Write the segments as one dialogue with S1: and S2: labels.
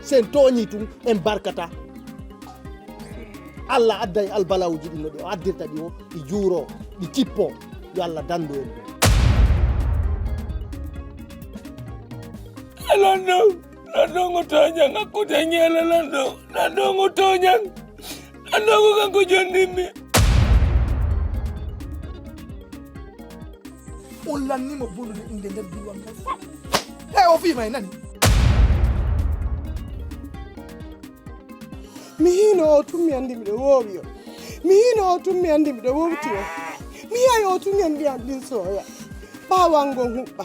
S1: sen toñi tum en barkata Allah adday albalawuji ɗi no ɗi o addirta ɗi o ɗi juuro ɗi cippo yo Allah dandu en
S2: Lando ngotonya ngakutanyela lando ngotonya lando kanko jondimi
S3: on lannimo bolude inde nder diwan mo fam o fima e nani
S4: mi hino o tummi andi miɗo woowi o mi hino o tummi andi miɗo wowti o mi yahi o tummi andi an ɗin soya ɓawangon huɓɓa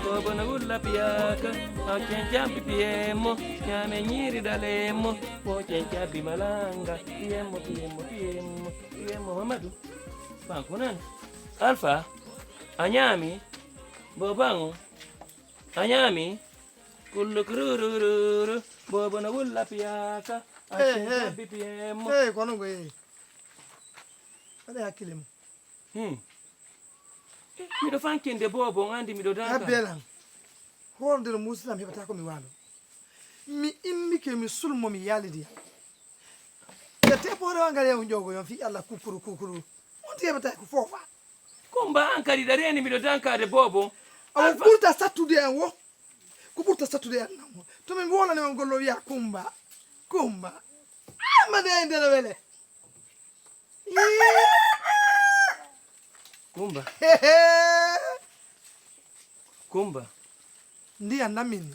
S2: Bobona wulla piaka cencampi piemmo ñame ñiri dalemo mo cencampi malanga piemmo Mamadou bankunan Alpha anyami bobango anyami kullu kurururu bobona wulla piaka cencampi piemmo
S3: kono goye aɗa hakkille mo
S2: miɗo fankinde bobo andi miɗo danka
S3: belan hoorde no muslam heɓata ko mi waalo mi immike mi sulmo mi yaalidi e teppore ngal yew jogo yon fi Allah kukuru on ti heɓata ko foofa
S2: kumba an kadi ɗareni miɗo dankade bobo
S3: awo ɓurta sattude en wo ko ɓurta sattude en namo to min wolani on gollo wiya kumba amade e nder wele
S2: kumba
S3: ndiyan nammini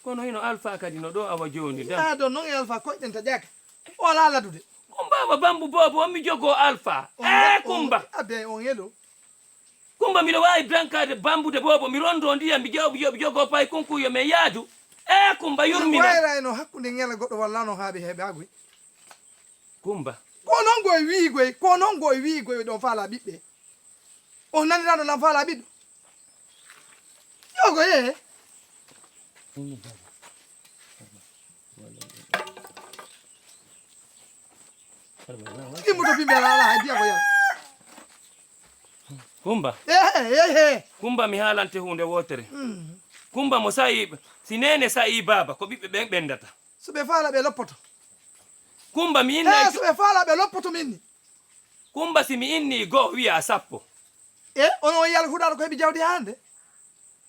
S2: kono hino Alpha kadi no ɗo awa joni
S3: ɗo noon e Alpha koyɗen ta ƴaka o ala ladude
S2: kumba awa bambu bobo on mi jogo Alpha kumba
S3: abe on yelo
S2: kumba miɗo wawi dankade bambude bobo mi rondo ndiyam mi jogo pay konkuyo men yaadu kumba yurmina
S3: wayra eno hakkude ngela goɗɗo wallano haaɓe heɓagoy
S2: kumba
S3: ko noon goye wiigoy ɗon faala ɓiɓɓe on naniraɗo lam faala ɓiɗɗo yogo ye imbuto pimbela ala hay biya ko yala
S2: kumba kumba mi haalante hunde wotere kumba mo sayi si nene sayi baba ko ɓiɓɓe ɓen ɓendata
S3: so ɓe faala ɓe loppoto
S2: kumba mi inni
S3: so ɓe faala ɓe loppoto minni
S2: kumba si mi inni go wiya sappo
S3: on yala huɗaɗo ko heɓi jawdi hande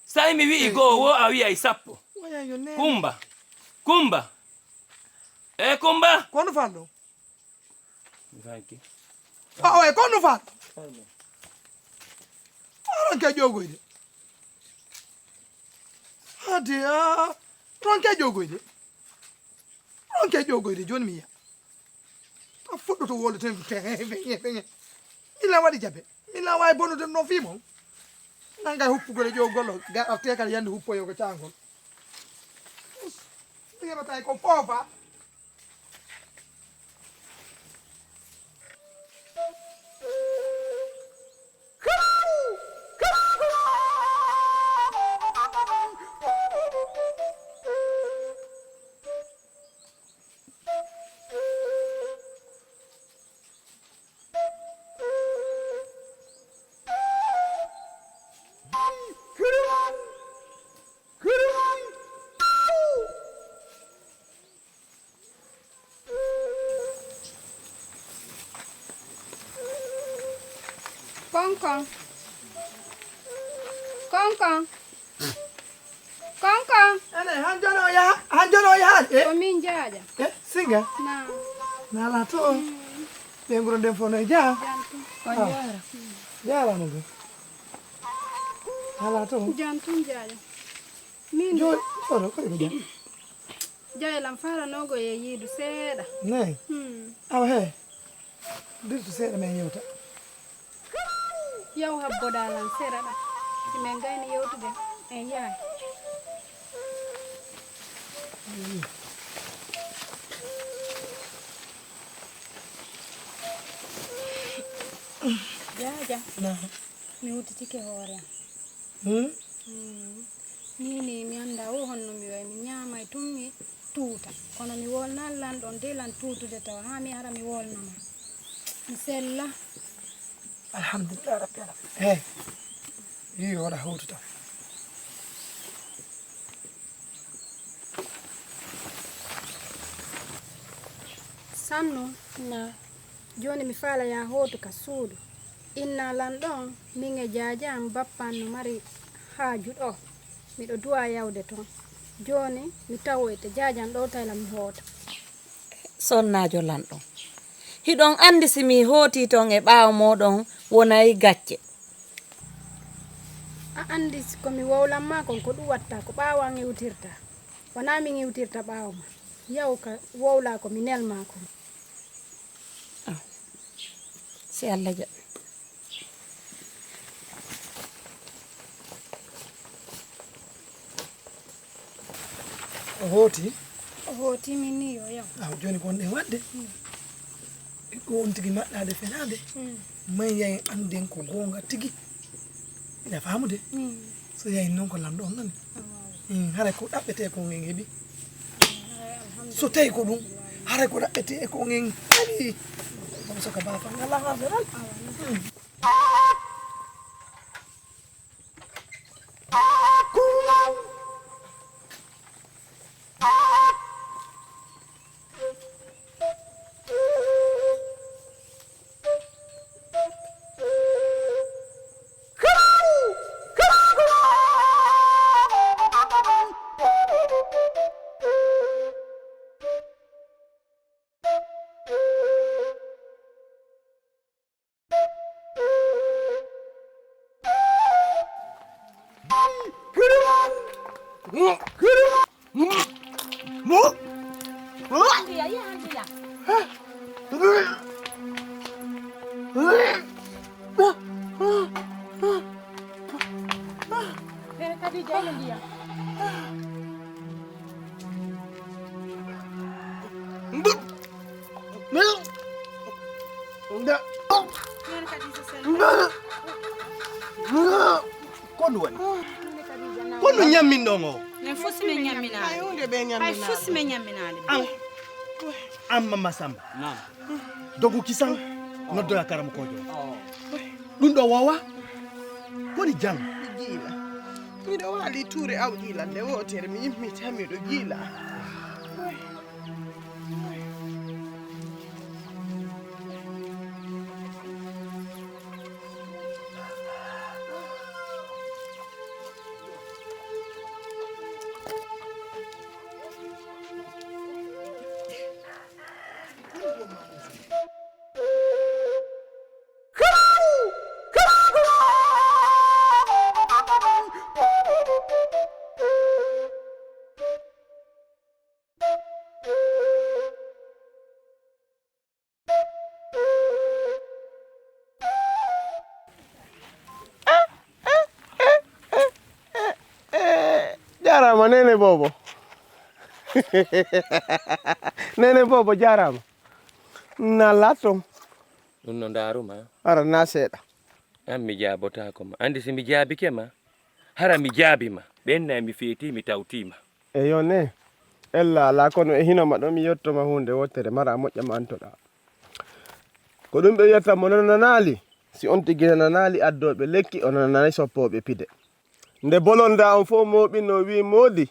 S2: sai mi wi'i go wo a wiya sappo kumba kumba
S3: kono falɗo
S2: fanki
S3: kono falɗo ronke jogoyde hade ronke jogoyde joni mi yiya a fuɗɗoto wolde ten feŋe mila waɗi jabe mila wawi bonude no fimon nanga huppugole jogollo arte kala yande huppoyo ko cangol heɓata ko foofa Konkon. Ene hanjono ya Nani?
S5: Ko min jaaja.
S3: Singa?
S5: Na.
S3: Nala to. Ɓe nguro nden fof no ja.
S5: Jantum.
S6: Ko jara.
S3: Jarama ɗum. Nala to.
S5: Jantum jaaja. Min
S3: Joni oɗo koye ko jam.
S5: jaylam faranogo e yiidu seeɗa.
S3: Nayi. Awa he. Dirtu seeɗa men yewta.
S5: Yaw habbodalan seeɗa ɗa. Si men gayni yewtude en yahay. Jaaja. Mi wutitike hoore am. Nini mi anda o honno mi way mi ñaamay tum mi tuuta kono mi wolnan lan ɗon de lan tuutude tawa ha mi ara mi wolnama mi sella.
S3: Alhamdulillah rabbil alamin. Hey. Yi wara hawtuta.
S5: Sannu na joni mi faala ya hotu ka suudu inna lan ɗon min e jaajam bappan no mari haaju ɗo miɗo duwa yawde toon joni mi tawoyte jaajan ɗo tayla mi hoota.
S6: Sonnajo lanɗon hiɗon andi simi hooti ton e ɓaawo moɗon wonay gacce.
S5: A andi komi wowlanma kon ko ɗum watta ko ɓaawo an iwtirta wona min iwtirta ɓaawo ma yaw ka wowla ko mi nelma kon.
S6: Si Allah jaɓi.
S3: O hooti?
S5: O hooti min ni yo yaw.
S3: Joni ko wonɗen wadde. Ko on tigi maɗɗade fenade. May yayi anden ko gonga tigi. Ina famude. So yayi non ko lamɗo on nani. Haray ko ɗaɓɓete ko en heɓi. So tawi ko ɗum haray ko ɗaɓɓete e ko en heɓi. Ɗum soka bafa ngala ha feral.
S1: Kono nyammin ɗon o
S7: ne fusi men ñamminaade
S4: hunde ɓe
S7: hay fusi men ñamminaade
S1: amma masamba dogu kisan noddoya karam kojo ɗum ɗo wowa kodi jang
S4: jiila miɗo waali tuure awɗiila nde wotere mi yimmita miɗo jiila.
S1: Jarama nene bobo. Nene bobo jarama. Na latom.
S2: ɗum no daruma
S1: Ara na seeɗa.
S2: an mi jaabotako ma andi si mi jaabike ma hara mi jaabima ɓenna mi feeti mi tawtima.
S1: Eyo ne ella ala kono e hinoma ɗo mi yettoma hunde wotere mara moƴƴa ma antoɗa ko ɗum ɓe wiyata mo nanali si on tigi nanali addoɓe lekki o nanani soppoɓe pide nde bolonda on fo moɓino wi moodi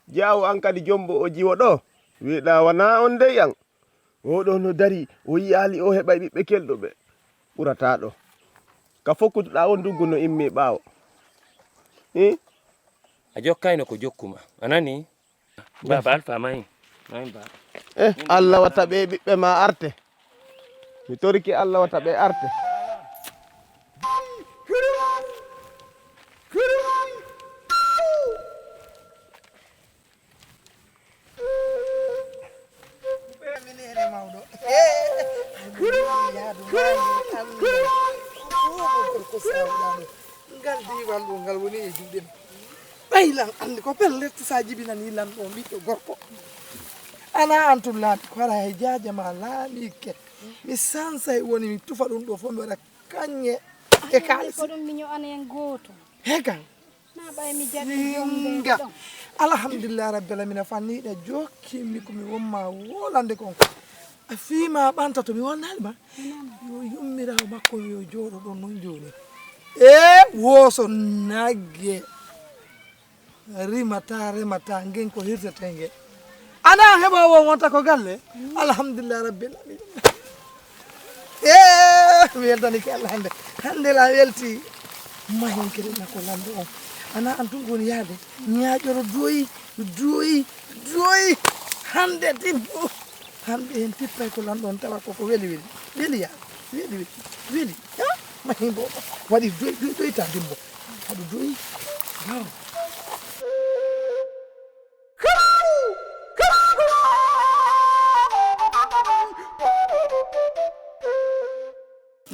S1: jawo an kadi jombo o jiwo ɗo wiɗa wana on dey an oɗo no dari o yiyali o heɓay ɓiɓɓe kelɗo ɓe ɓurata ɗo ka fokkutuɗa on duggu no immi ɓawo
S2: a jokkayno ko jokkuma anani baba alfa mayi
S1: Allah wata ɓe ɓiɓɓe ma arte mi toriki Allah wata ɓe arte
S3: ngal diwal ɗo ngal woni e juuɗe ɓaylan andi ko pelle sa jibinani lan ɗo ɓiɗɗo gorko ana antum laaɓi ko ara e jaaje ma laaɓike mi sansay woni mi tufa ɗum ɗo fof mi waɗa kañe e kalis
S5: ko ɗum miño ana hen gooto
S3: hegan
S5: na ɓay mi jaɓi
S3: singa alhamdulillah rabbil alamina fanniɗe jokkimi komi wonma wolande kon a fiima ɓanta to mi wonnanima yo yummirawo makko yo jooɗo ɗon noon joni e wooso nagge remata ngen ko hirtete nge ana heɓa wo wonta ko galle alhamdulillah rabbil alamina mi weltanike Allah hande la welti mahin kadi nako lande on ana antum goni yaade ñaaƴoro doyi hande timbo hande hen tippay ko lanɗon tawa koko weli ya weli mahin bo waɗi doyta dimbo haɗu doyi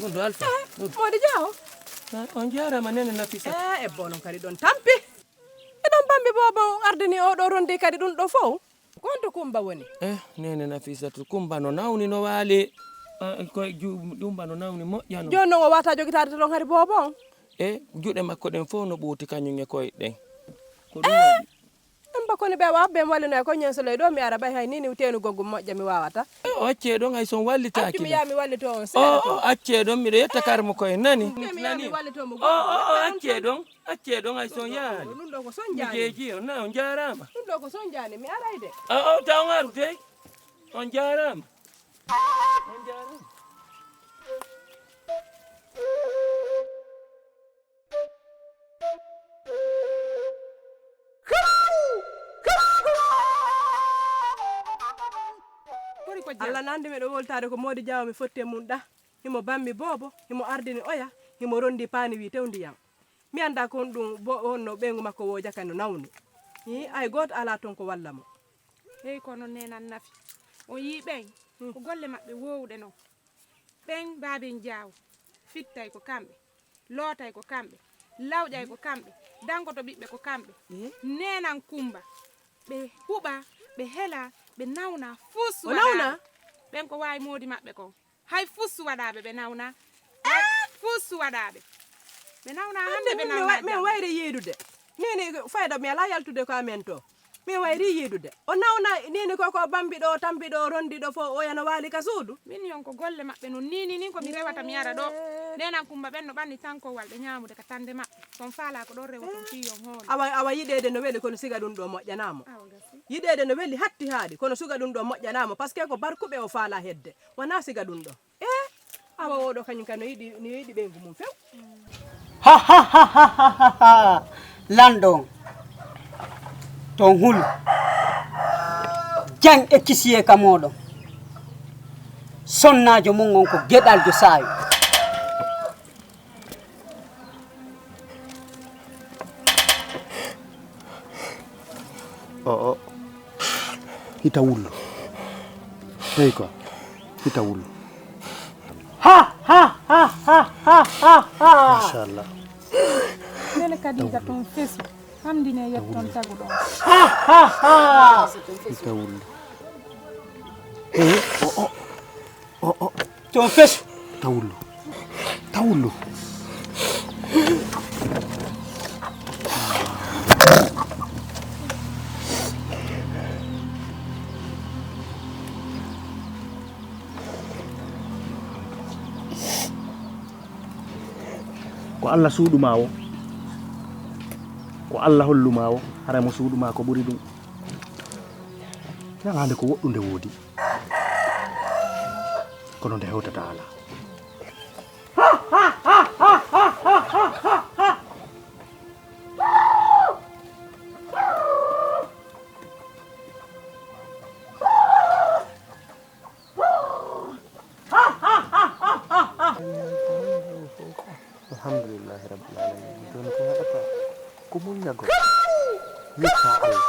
S2: Gondo Alpha.
S8: Modi jawo.
S2: On jarama nene Nafisa.
S8: E bonon kadi don tampi. E don bambi bobo ardini o do rondi kadi dun do fo. Gonto kumba woni.
S2: Nene Nafisa to kumba no nawni no wali. Ko jumba no nawni moƴƴano.
S8: Jonno o wata jogitaade ton hari bobo.
S2: Juuɗe makko den fo no ɓuuti kañum e koye ɗen. Ko ɗum
S8: Amba koni be wabbe wallino ko nyensolo do mi ara bay hay nini tenu goggum moƴƴa mi wawata.
S2: O acce ɗon hay son wallitaaki.
S8: Mi yami wallito on seeɗa to.
S2: Acce ɗon miɗo yetta karmo koye nani.
S8: Mi yami wallito mo
S2: acce ɗon hay son yaani.
S8: Ɗum ɗo ko son jaani.
S2: Jeeji on na on jarama.
S8: Ɗum ɗo ko son jaani mi arayde.
S2: Taw ngaru dey. On jarama. On jarama.
S8: Allah nandi me do woltade ko modi jawo mi fotte mun da himo bammi bobo himo ardini oya himo rondi pani wi tewndiyam mi anda ko dum wonno bengu makko wo jakano nawni ay goto ala ton ko walla mo
S9: kono nenan Nafi o yi ben ko golle mabbe wowde no ben babin jaw fittay ko kambe lotay ko kambe lawjay ko kambe dango to bibbe ko kambe nenan kumba be huba be hela be nawna fusu
S8: nawna
S9: ben ko way modi mabbe ko hay fusu wadabe be nawna fusu wadabe be nawna hande be nawna
S8: men wayre yedude nini fayda mi ala yaltude ko amen to mi wayri yedude o nawna nini ko bambido tambido rondido fo o yana wali ka suudu
S9: min yon ko golle mabbe non nini ko mi rewata mi yara do nenan kumba ben no banni tanko walbe nyaamude ka tande mabbe son faala ko do rewoton fiyon hono
S8: awa yidede no weli kono siga dum do moƴƴanamo yidede no weli hatti haadi kono suga dum do moƴƴanamo parce que ko barkube o faala hedde wana siga dum do awa odo kanyum kan no yidi be ngumum few
S10: Landon ton hul jang e kisiye ka moɗon sonnajo mum on ko geɗaljo saayo
S11: hita wullo eyi ko hita wullo machallah
S5: Bele Kadija ton fesu hamdine yetton tagu ɗon
S11: hita wullo
S10: ton fesu
S11: ta wullo ko Allah suuɗuma o ko Allah holluma o hara mo suuɗuma ko ɓuri ɗum ñagande ko woɗɗu nde woodi kono nde hewtata ala alhamdulillahi rabbil alamin joni ko waɗata ko muñago yetta Allah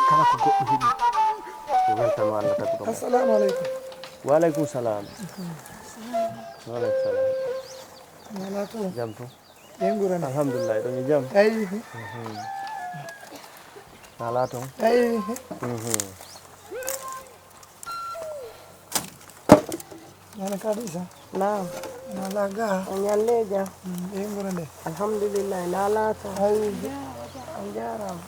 S11: kala ko goɗɗo heeɓi o weltano Allah tagi ɗum.
S3: Assalamu alaikum.
S11: Wa alaikum salam. Wa alaikum salam.
S3: Wala to.
S11: Jam to.
S3: Yengurana.
S11: Alhamdulillah ɗon e jam.
S3: Ayi.
S11: Ala to.
S3: Ayi. Nana Kadisa.
S4: Naam.
S3: Nalaga.
S4: Anyaleja.
S3: Yengurane.
S4: Alhamdulillah nalata.
S3: Ayi.
S4: Anjaram.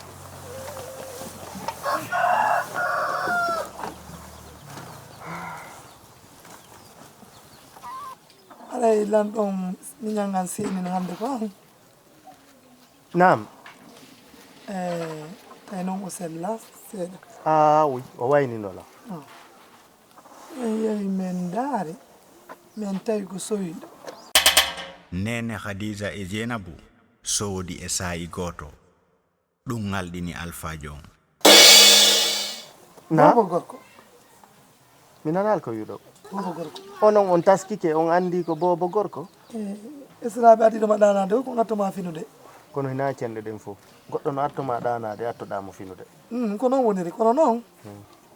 S3: Alay lan ɗon miñangan sinin hande ko.
S11: Naam.
S3: Tay noon o sella seeɗa.
S11: Oui o wayninola.
S3: Yeyi men daari men tawi ko sowiɗo.
S12: Nene Khadija e Jenabu sowdi e sa'i goto ɗum ngalɗini Alpha Jon.
S3: Bobo gorko.
S11: Mi nanal ko wiɗo.
S3: Bobo gorko.
S11: Onon on taskike on andi ko bobo gorko.
S3: Esraɓe addiɗoma ɗanade o ko gattoma finude.
S11: Kono hina cenɗe ɗen fof goɗɗo no attoma ɗanade attoɗamo finude.
S3: Ko noon woniri kono noon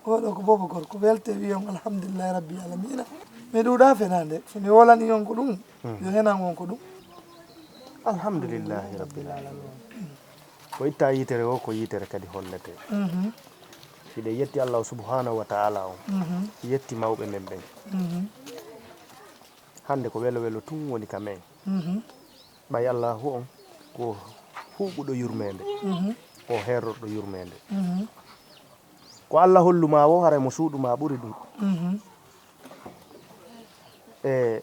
S3: oɗo ko bobo gorko welte wi on alhamdulillahi rabbi alamina mi ɗuuɗa fenade somi wolani on ko ɗum yo henan on ko ɗum.
S11: Alhamdulillahi rabbil alamin. Ko itta yitere o ko yitere kadi hollete. Siɗe yetti Allah subhanahu wa ta'ala on yetti mawɓe men ɓen. Hande ko welo welo tun woni ka men. ɓay Allahu on ko huɓuɗo yurmede o herroɗo yurmede ko Allah holluma o haray mo suuɗuma ɓuri ɗum e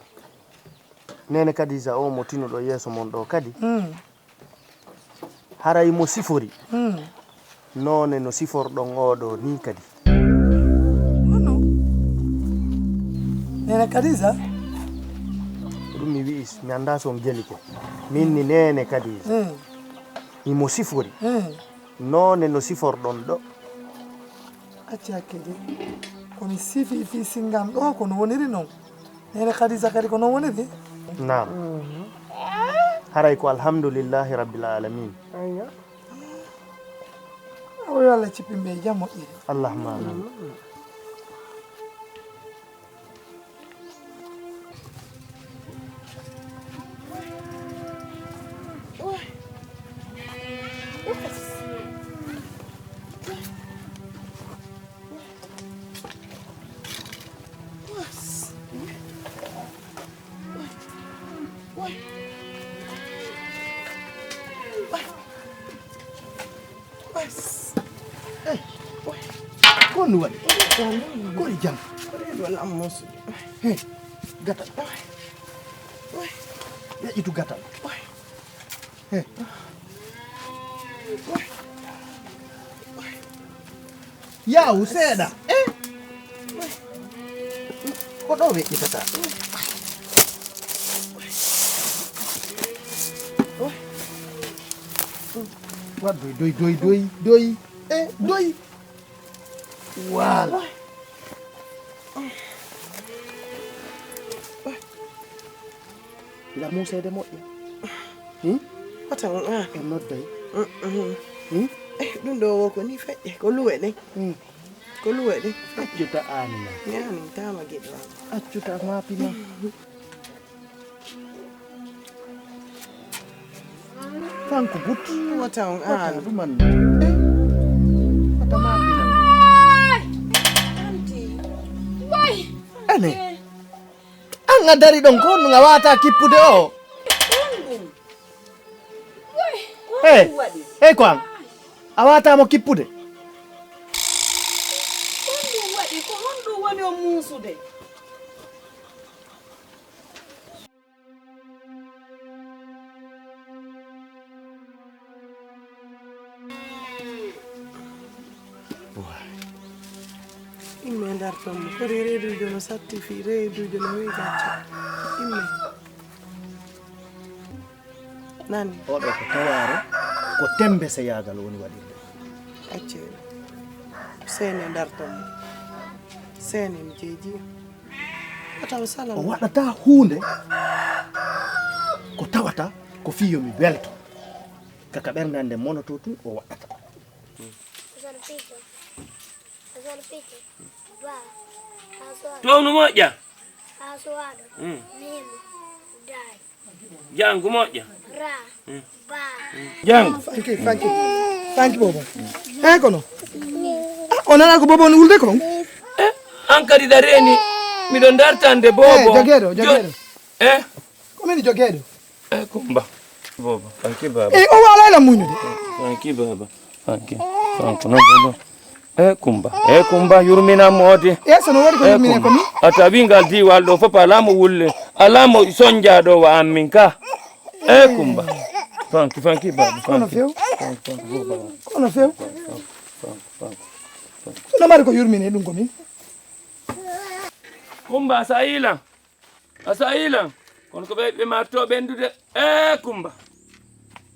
S11: nene Kadisa o mo tinuɗo yeeso mon ɗo kadi haray mo sifori none no siforɗon oɗo ni kadi
S3: nene Kadisa
S11: ɗum mi wi'i mi anda son gelike min ni nene Kadisa imo sifori none no siforɗon ɗo
S3: acci hakkede komi sifi fi singam ɗo kono woniri noon nene Kadisa kadi ko noon woniri
S11: nam haray ko alhamdulillahi rabbil alamin
S3: o yo Allah cippimɓe e jam moƴƴiri
S11: allahumma amin
S1: Kon waɗi koɗe jam walla am mos gatal yaƴitu gatal yawu seeɗa ko ɗo weƴƴitata wat doy doy voilà la musede moƴƴa
S4: watan
S1: en nodday
S4: ɗum ɗo wo ko ni feƴƴe ko luwe ɗen ko luwe ɗen
S1: accuta anina
S4: ñamin tama gueɗo am
S1: accuta mapina fanko but
S4: watan an
S1: ɗuman ane an a dari ɗon ko no a wata kippude o e ko an a watamo kippude
S6: honɗum waɗi ko honɗum woni o muusude
S4: imme dartonmo kori reedujo no sattifi reedujo no wi gacco imme nani
S1: oɗo ko taware ko tembe se yagal woni waɗirde
S4: acceɗo sene dartonmo sene mi jeeji atawa sala
S13: o waɗata hunde ko tawata ko fiyo mi welto kaka ɓernde nde monoto tun o waɗata
S2: townu moƴƴa jangu moƴƴa jangu
S3: fanki bobo he kono o nana ko bobo on wulde kon
S2: an kadi da reni miɗo dartande bobo
S3: jogeɗo komini jogeɗo
S2: kumba bobo fanki baba
S3: o walayla muñude
S2: fanki baba fanki no bobo kumba yurmina mode
S3: sono waɗi ko yurmine komi
S2: a tawi ngal diwal ɗo fof alamo wulle alamo soñjaɗo wa an min ka kumba fanki baba
S3: kono few sono mari ko yurmine ɗum komin
S2: kumba a sayilan kono ko ɓe marto ɓendude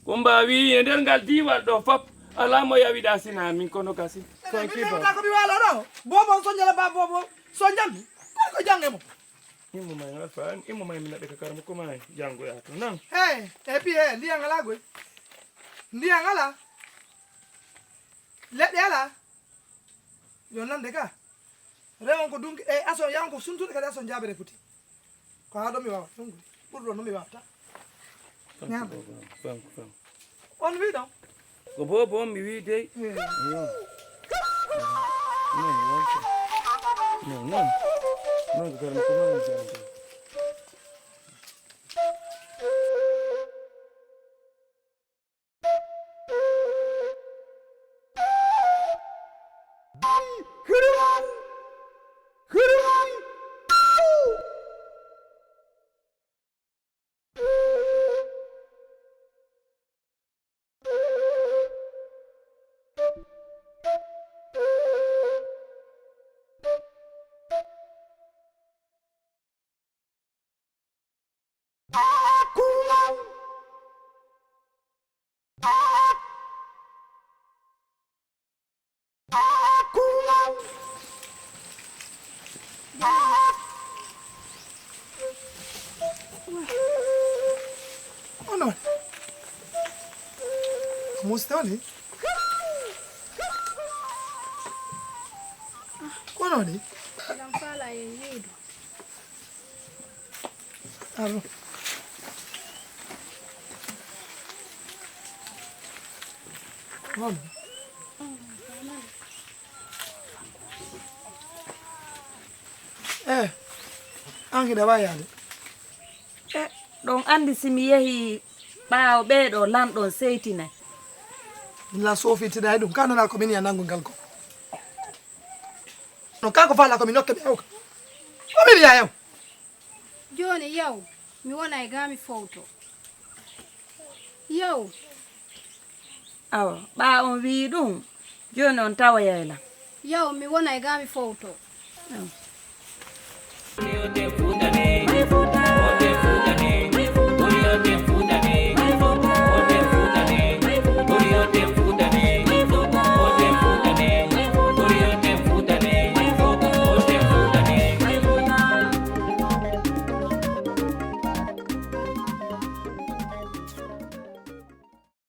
S2: kumba wi e nder ngal diwal ɗo fof alamo yawiɗa sina min kono kasi fanki baba
S3: ko mi wala ɗo bobo soñjala ba bobo soñjammi kono ko jange mo
S2: immo may alfa immo may min naɗe ka karamo ko may jangoya to nan
S3: e puis ndiyan ala goy ndiyan ala leɗɗe ala yo nande ka rewon ko dunki aso yan ko suntude kadi aso jabere puti ko ha ɗo mi wawa ɗum ɓurɗo no mi wawata ñam on wi ɗon
S2: ko bobo mi wi dey non ko karamo ko may jango
S3: Ono. Mustoni. Kono ni.
S5: Lamfala yenyedo.
S3: Aro. Kono. Anki da bayade.
S6: Ɗon andi simi yehi ɓaawo ɓeeɗo lanɗon seytinay
S3: la sofitida ɗum kanona ko min ya nangu ngal ko no kanko fala ko mi nokke ɓe hewka komin ya yew
S5: joni yaw mi wona e gami fowto yaw
S6: awa ɓaawon wi ɗum joni on tawa yayla
S5: yaw mi wona e gami fowto